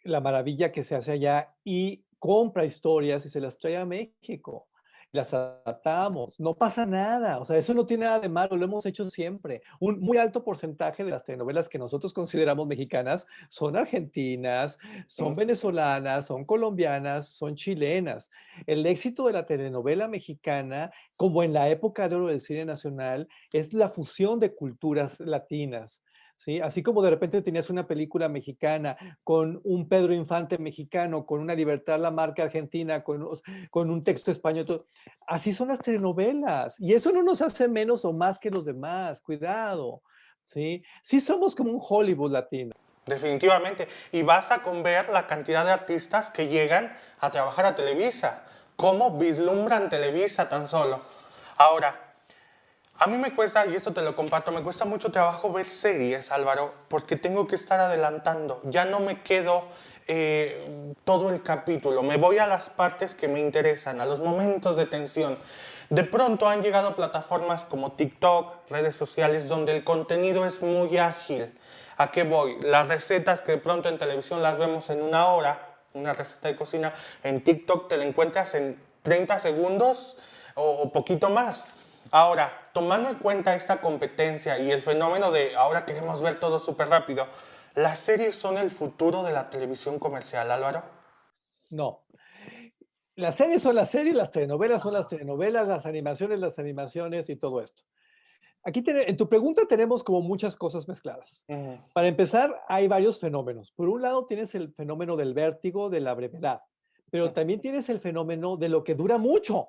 la maravilla que se hace allá y compra historias y se las trae a México. las adaptamos, no pasa nada, o sea, eso no tiene nada de malo, lo hemos hecho siempre. Un muy alto porcentaje de las telenovelas que nosotros consideramos mexicanas son argentinas, son venezolanas, son colombianas, son chilenas. El éxito de la telenovela mexicana, como en la época de oro del cine nacional, es la fusión de culturas latinas. ¿Sí? Así como de repente tenías una película mexicana con un Pedro Infante mexicano, con una Libertad Lamarque argentina, con un texto español, todo. Así son las telenovelas. Y eso no nos hace menos o más que los demás, cuidado. ¿Sí? Sí somos como un Hollywood latino. Definitivamente. Y basta con ver la cantidad de artistas que llegan a trabajar a Televisa. ¿Cómo vislumbran Televisa tan solo? Ahora, a mí me cuesta, y esto te lo comparto, me cuesta mucho trabajo ver series, Álvaro, porque tengo que estar adelantando. Ya no me quedo todo el capítulo, me voy a las partes que me interesan, a los momentos de tensión. De pronto han llegado plataformas como TikTok, redes sociales, donde el contenido es muy ágil. ¿A qué voy? Las recetas que de pronto en televisión las vemos en una hora, una receta de cocina, en TikTok te la encuentras en 30 segundos o poquito más. Ahora, tomando en cuenta esta competencia y el fenómeno de ahora queremos ver todo súper rápido, ¿las series son el futuro de la televisión comercial, Álvaro? No. Las series son las series, las telenovelas son las telenovelas, las animaciones y todo esto. Aquí en tu pregunta tenemos como muchas cosas mezcladas. Para empezar, hay varios fenómenos. Por un lado tienes el fenómeno del vértigo, de la brevedad, pero también tienes el fenómeno de lo que dura mucho.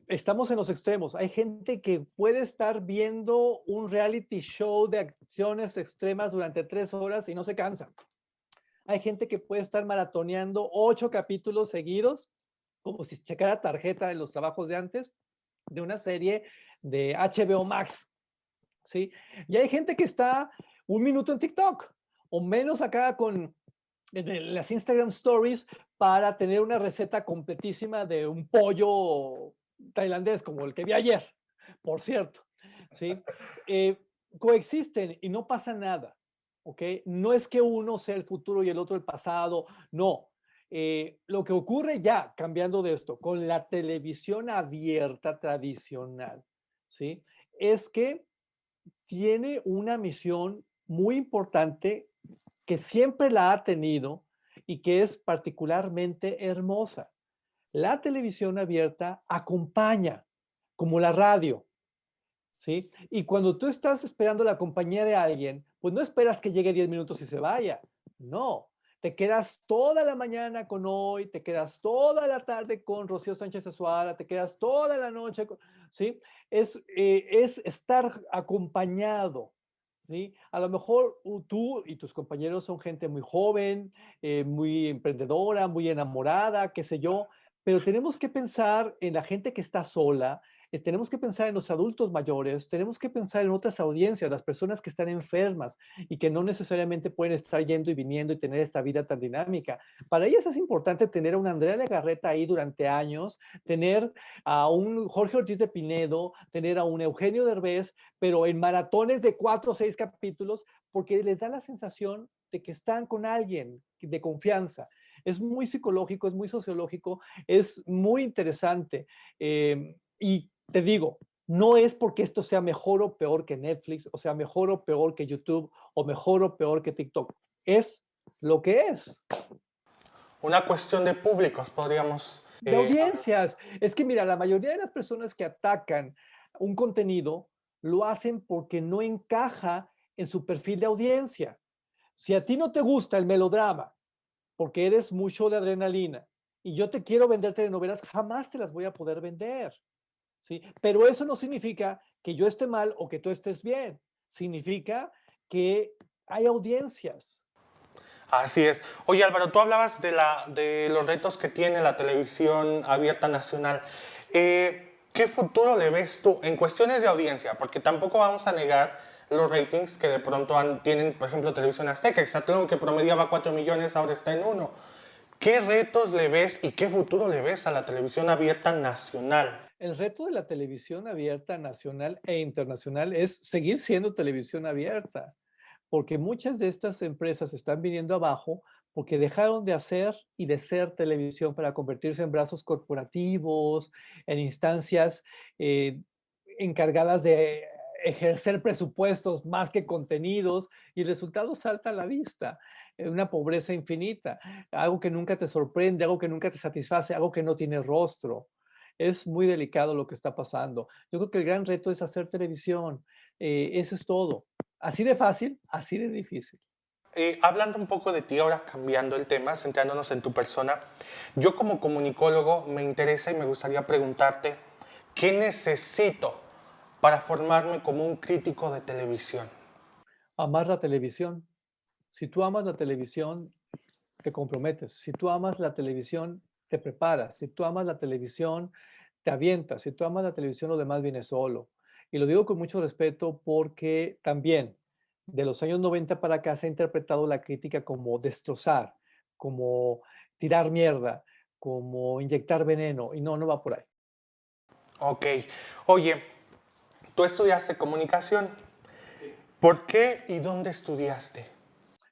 Estamos en los extremos. Hay gente que puede estar viendo un reality show de acciones extremas durante 3 horas y no se cansa. Hay gente que puede estar maratoneando 8 capítulos seguidos, como si checara tarjeta de los trabajos de antes, de una serie de HBO Max, ¿sí? Y hay gente que está un minuto en TikTok, o menos acá con las Instagram Stories para tener una receta completísima de un pollo tailandés, como el que vi ayer, por cierto, ¿sí? Coexisten y no pasa nada, ¿ok? No es que uno sea el futuro y el otro el pasado, no. Lo que ocurre ya, cambiando de esto, con la televisión abierta tradicional, ¿sí? Es que tiene una misión muy importante que siempre la ha tenido y que es particularmente hermosa. La televisión abierta acompaña, como la radio, ¿sí? Y cuando tú estás esperando la compañía de alguien, pues no esperas que llegue 10 minutos y se vaya. No, te quedas toda la mañana con Hoy, te quedas toda la tarde con Rocío Sánchez Azuara, te quedas toda la noche, ¿sí? Es estar acompañado, ¿sí? A lo mejor tú y tus compañeros son gente muy joven, muy emprendedora, muy enamorada, qué sé yo, pero tenemos que pensar en la gente que está sola, tenemos que pensar en los adultos mayores, tenemos que pensar en otras audiencias, las personas que están enfermas y que no necesariamente pueden estar yendo y viniendo y tener esta vida tan dinámica. Para ellas es importante tener a una Andrea Legarreta ahí durante años, tener a un Jorge Ortiz de Pinedo, tener a un Eugenio Derbez, pero en maratones de 4 o 6 capítulos, porque les da la sensación de que están con alguien de confianza. Es muy psicológico, es muy sociológico, es muy interesante. Y te digo, no es porque esto sea mejor o peor que Netflix, o sea mejor o peor que YouTube, o mejor o peor que TikTok. Es lo que es. Una cuestión de públicos, podríamos... De audiencias. Es que mira, la mayoría de las personas que atacan un contenido lo hacen porque no encaja en su perfil de audiencia. Si a ti no te gusta el melodrama, porque eres mucho de adrenalina, y yo te quiero vender telenovelas, jamás te las voy a poder vender. ¿Sí? Pero eso no significa que yo esté mal o que tú estés bien. Significa que hay audiencias. Así es. Oye, Álvaro, tú hablabas de los retos que tiene la televisión abierta nacional. ¿Qué futuro le ves tú en cuestiones de audiencia? Porque tampoco vamos a negar los ratings que de pronto tienen, por ejemplo, Televisión Azteca, Exatlón, que promediaba 4 millones, ahora está en 1. ¿Qué retos le ves y qué futuro le ves a la televisión abierta nacional? El reto de la televisión abierta nacional e internacional es seguir siendo televisión abierta, porque muchas de estas empresas están viniendo abajo porque dejaron de hacer y de ser televisión para convertirse en brazos corporativos, en instancias eh, encargadas de ejercer presupuestos más que contenidos, y el resultado salta a la vista, una pobreza infinita, algo que nunca te sorprende, algo que nunca te satisface, algo que no tiene rostro. Es muy delicado lo que está pasando. Yo creo que el gran reto es hacer televisión. Eso es todo. Así de fácil, así de difícil. Hablando un poco de ti, ahora cambiando el tema, centrándonos en tu persona, yo como comunicólogo me interesa y me gustaría preguntarte, ¿qué necesito para formarme como un crítico de televisión? Amar la televisión. Si tú amas la televisión, te comprometes. Si tú amas la televisión, te preparas. Si tú amas la televisión, te avientas. Si tú amas la televisión, lo demás viene solo. Y lo digo con mucho respeto porque también de los años 90 para acá se ha interpretado la crítica como destrozar, como tirar mierda, como inyectar veneno. Y no, no va por ahí. Ok, oye, tú estudiaste comunicación. ¿Por qué y dónde estudiaste?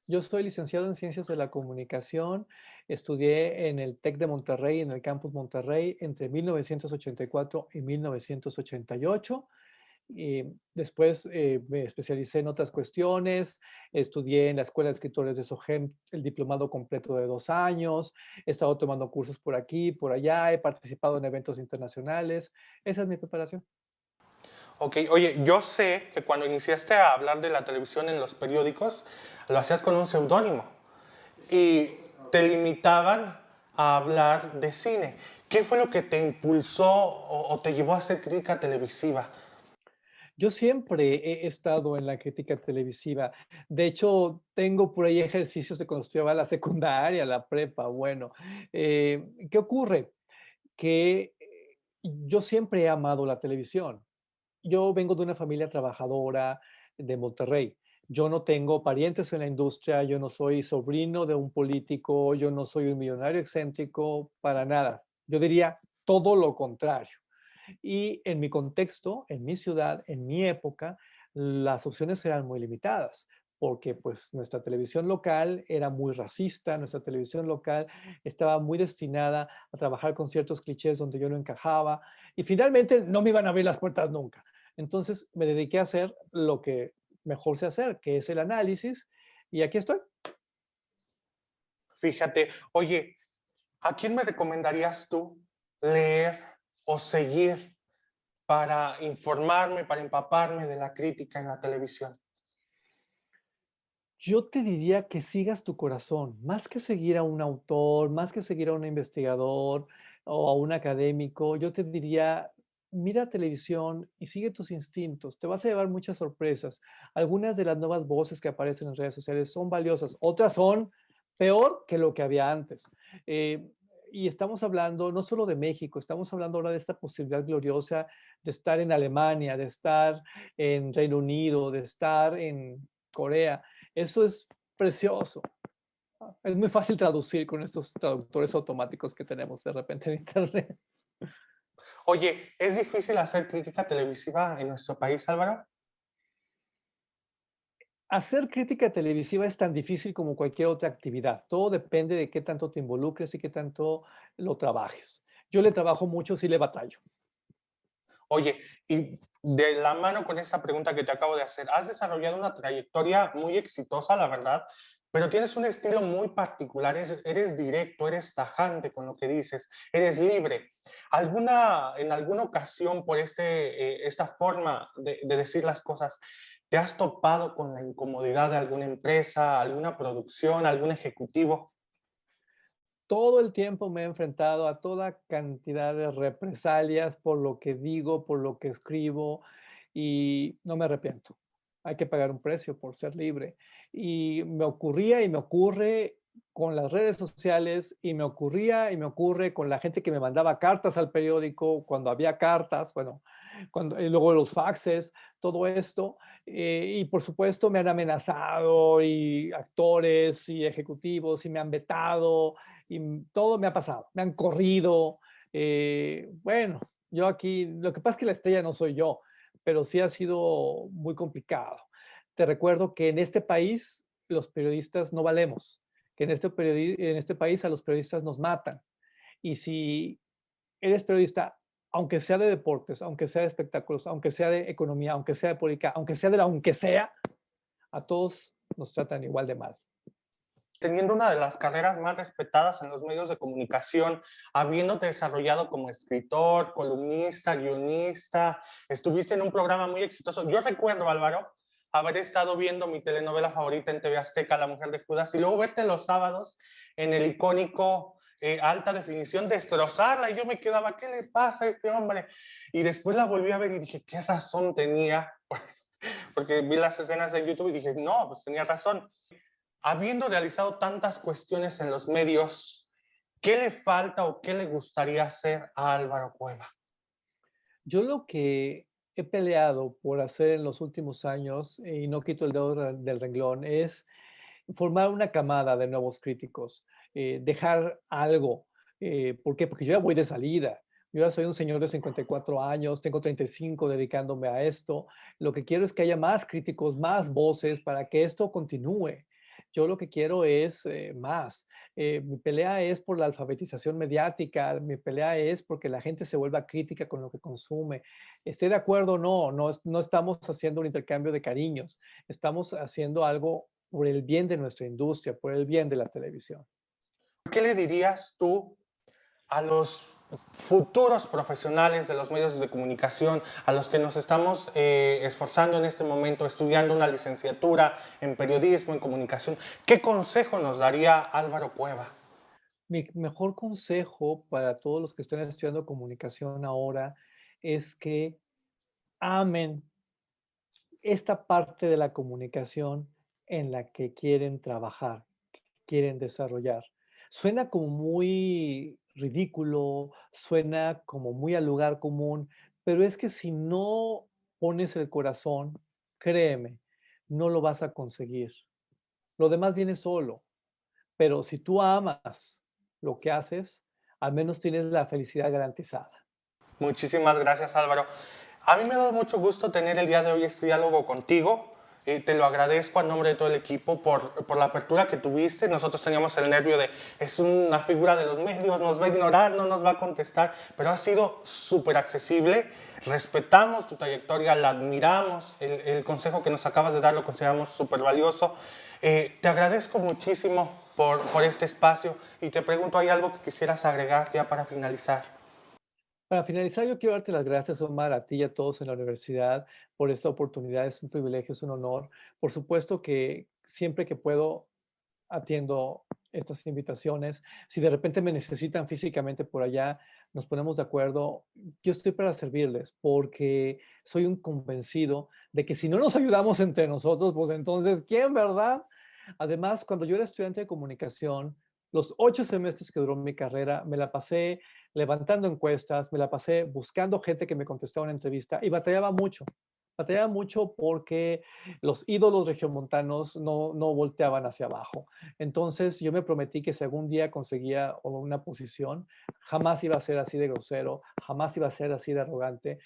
Yo soy licenciado en Ciencias de la Comunicación. Estudié en el TEC de Monterrey, en el Campus Monterrey, entre 1984 y 1988. Y después me especialicé en otras cuestiones. Estudié en la Escuela de Escritores de SOGEM el diplomado completo de 2 años. He estado tomando cursos por aquí, por allá. He participado en eventos internacionales. Esa es mi preparación. Ok, oye, yo sé que cuando iniciaste a hablar de la televisión en los periódicos, lo hacías con un seudónimo y te limitaban a hablar de cine. ¿Qué fue lo que te impulsó o te llevó a hacer crítica televisiva? Yo siempre he estado en la crítica televisiva. De hecho, tengo por ahí ejercicios de cuando estudiaba la secundaria, la prepa. Bueno, ¿qué ocurre? Que yo siempre he amado la televisión. Yo vengo de una familia trabajadora de Monterrey. Yo no tengo parientes en la industria, yo no soy sobrino de un político, yo no soy un millonario excéntrico, para nada. Yo diría todo lo contrario. Y en mi contexto, en mi ciudad, en mi época, las opciones eran muy limitadas, porque pues nuestra televisión local era muy racista, nuestra televisión local estaba muy destinada a trabajar con ciertos clichés donde yo no encajaba, y finalmente no me iban a abrir las puertas nunca. Entonces me dediqué a hacer lo que mejor sé hacer, que es el análisis, y aquí estoy. Fíjate, oye, ¿a quién me recomendarías tú leer o seguir para informarme, para empaparme de la crítica en la televisión? Yo te diría que sigas tu corazón, más que seguir a un autor, más que seguir a un investigador o a un académico, yo te diría, mira televisión y sigue tus instintos, te vas a llevar muchas sorpresas. Algunas de las nuevas voces que aparecen en redes sociales son valiosas, otras son peor que lo que había antes. Eh, y estamos hablando no solo de México, estamos hablando ahora de esta posibilidad gloriosa de estar en Alemania, de estar en Reino Unido, de estar en Corea. Eso es precioso. Es muy fácil traducir con estos traductores automáticos que tenemos de repente en Internet. Oye, ¿es difícil hacer crítica televisiva en nuestro país, Álvaro? Hacer crítica televisiva es tan difícil como cualquier otra actividad. Todo depende de qué tanto te involucres y qué tanto lo trabajes. Yo le trabajo mucho, sí le batallo. Oye, y de la mano con esta pregunta que te acabo de hacer, has desarrollado una trayectoria muy exitosa, la verdad, pero tienes un estilo muy particular, eres directo, eres tajante con lo que dices, eres libre. En alguna ocasión, por esta forma de decir las cosas, te has topado con la incomodidad de alguna empresa, alguna producción, algún ejecutivo? Todo el tiempo me he enfrentado a toda cantidad de represalias por lo que digo, por lo que escribo, y no me arrepiento. Hay que pagar un precio por ser libre. Y me ocurría y me ocurre con las redes sociales, y me ocurría y me ocurre con la gente que me mandaba cartas al periódico cuando había cartas, bueno, y luego los faxes, todo esto. Y por supuesto me han amenazado, y actores y ejecutivos, y me han vetado, y todo me ha pasado, me han corrido. Bueno, yo aquí, lo que pasa es que la estrella no soy yo, pero sí ha sido muy complicado. Te recuerdo que en este país los periodistas no valemos, que en este país a los periodistas nos matan. Y si eres periodista, aunque sea de deportes, aunque sea de espectáculos, aunque sea de economía, aunque sea de política, aunque sea de la aunque sea, a todos nos tratan igual de mal. Teniendo una de las carreras más respetadas en los medios de comunicación, habiéndote desarrollado como escritor, columnista, guionista, estuviste en un programa muy exitoso. Yo recuerdo, Álvaro, haber estado viendo mi telenovela favorita en TV Azteca, La Mujer de Judas, y luego verte los sábados en el icónico Alta Definición, destrozarla, y yo me quedaba, ¿qué le pasa a este hombre? Y después la volví a ver y dije, ¿qué razón tenía? Porque vi las escenas en YouTube y dije, no, pues tenía razón. Habiendo realizado tantas cuestiones en los medios, ¿qué le falta o qué le gustaría hacer a Álvaro Cueva? Yo lo que he peleado por hacer en los últimos años, y no quito el dedo del renglón, es formar una camada de nuevos críticos, dejar algo. ¿Por qué? Porque yo ya voy de salida. Yo ya soy un señor de 54 años, tengo 35 dedicándome a esto. Lo que quiero es que haya más críticos, más voces para que esto continúe. Yo lo que quiero es más. Mi pelea es por la alfabetización mediática, mi pelea es porque la gente se vuelva crítica con lo que consume. Esté de acuerdo o no, no estamos haciendo un intercambio de cariños, estamos haciendo algo por el bien de nuestra industria, por el bien de la televisión. ¿Qué le dirías tú a los futuros profesionales de los medios de comunicación, a los que nos estamos esforzando en este momento, estudiando una licenciatura en periodismo, en comunicación? ¿Qué consejo nos daría Álvaro Cueva? Mi mejor consejo para todos los que están estudiando comunicación ahora es que amen esta parte de la comunicación en la que quieren trabajar, quieren desarrollar. Suena como muy ridículo, suena como muy al lugar común, pero es que si no pones el corazón, créeme, no lo vas a conseguir. Lo demás viene solo, pero si tú amas lo que haces, al menos tienes la felicidad garantizada. Muchísimas gracias, Álvaro. A mí me ha dado mucho gusto tener el día de hoy este diálogo contigo. Te lo agradezco a nombre de todo el equipo por la apertura que tuviste. Nosotros teníamos el nervio de, es una figura de los medios, nos va a ignorar, no nos va a contestar, pero ha sido súper accesible. Respetamos tu trayectoria, la admiramos, el consejo que nos acabas de dar lo consideramos súper valioso. Te agradezco muchísimo por este espacio y te pregunto, ¿hay algo que quisieras agregar ya para finalizar? Para finalizar, yo quiero darte las gracias, Omar, a ti y a todos en la universidad por esta oportunidad. Es un privilegio, es un honor. Por supuesto que siempre que puedo atiendo estas invitaciones. Si de repente me necesitan físicamente por allá, nos ponemos de acuerdo. Yo estoy para servirles porque soy un convencido de que si no nos ayudamos entre nosotros, pues entonces, ¿quién, verdad? Además, cuando yo era estudiante de comunicación, los 8 semestres que duró mi carrera, me la pasé levantando encuestas, me la pasé buscando gente que me contestaba una entrevista y batallaba mucho. Batallaba mucho porque los ídolos regiomontanos no volteaban hacia abajo. Entonces yo me prometí que si algún día conseguía una posición, jamás iba a ser así de grosero, jamás iba a ser así de arrogante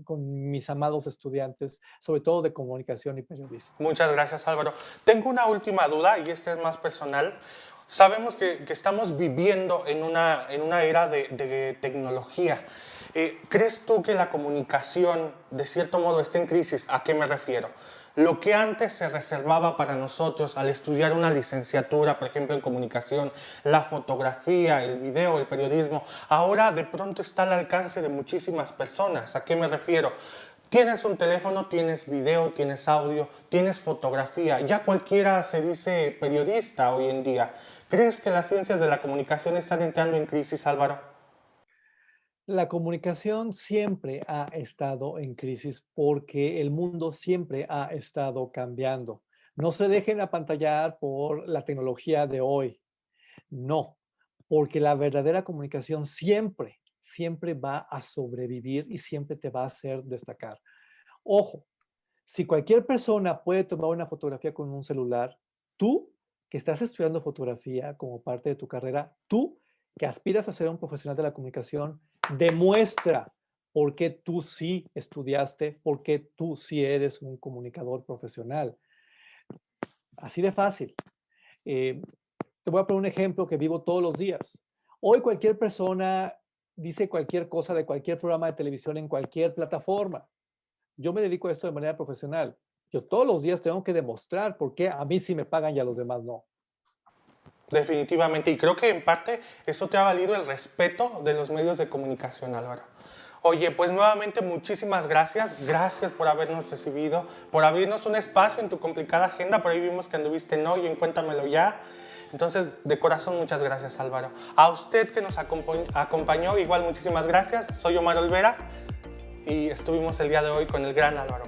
con mis amados estudiantes, sobre todo de comunicación y periodismo. Muchas gracias, Álvaro. Tengo una última duda y esta es más personal. Sabemos que estamos viviendo en una era de tecnología. ¿Crees tú que la comunicación, de cierto modo, está en crisis? ¿A qué me refiero? Lo que antes se reservaba para nosotros al estudiar una licenciatura, por ejemplo, en comunicación, la fotografía, el video, el periodismo, ahora de pronto está al alcance de muchísimas personas. ¿A qué me refiero? Tienes un teléfono, tienes video, tienes audio, tienes fotografía. Ya cualquiera se dice periodista hoy en día. ¿Crees que las ciencias de la comunicación están entrando en crisis, Álvaro? La comunicación siempre ha estado en crisis porque el mundo siempre ha estado cambiando. No se dejen apantallar por la tecnología de hoy. No, porque la verdadera comunicación siempre, siempre va a sobrevivir y siempre te va a hacer destacar. Ojo, si cualquier persona puede tomar una fotografía con un celular, tú que estás estudiando fotografía como parte de tu carrera, tú que aspiras a ser un profesional de la comunicación, demuestra por qué tú sí estudiaste, por qué tú sí eres un comunicador profesional. Así de fácil. Te voy a poner un ejemplo que vivo todos los días. Hoy cualquier persona dice cualquier cosa de cualquier programa de televisión en cualquier plataforma. Yo me dedico a esto de manera profesional. Yo todos los días tengo que demostrar por qué a mí sí me pagan y a los demás no. Definitivamente, y creo que en parte eso te ha valido el respeto de los medios de comunicación, Álvaro. Oye, pues nuevamente muchísimas gracias. Gracias por habernos recibido, por abrirnos un espacio en tu complicada agenda. Por ahí vimos que anduviste en hoy en Cuéntamelo Ya. Entonces, de corazón, muchas gracias, Álvaro. A usted que nos acompañó, igual muchísimas gracias. Soy Omar Olvera y estuvimos el día de hoy con el gran Álvaro.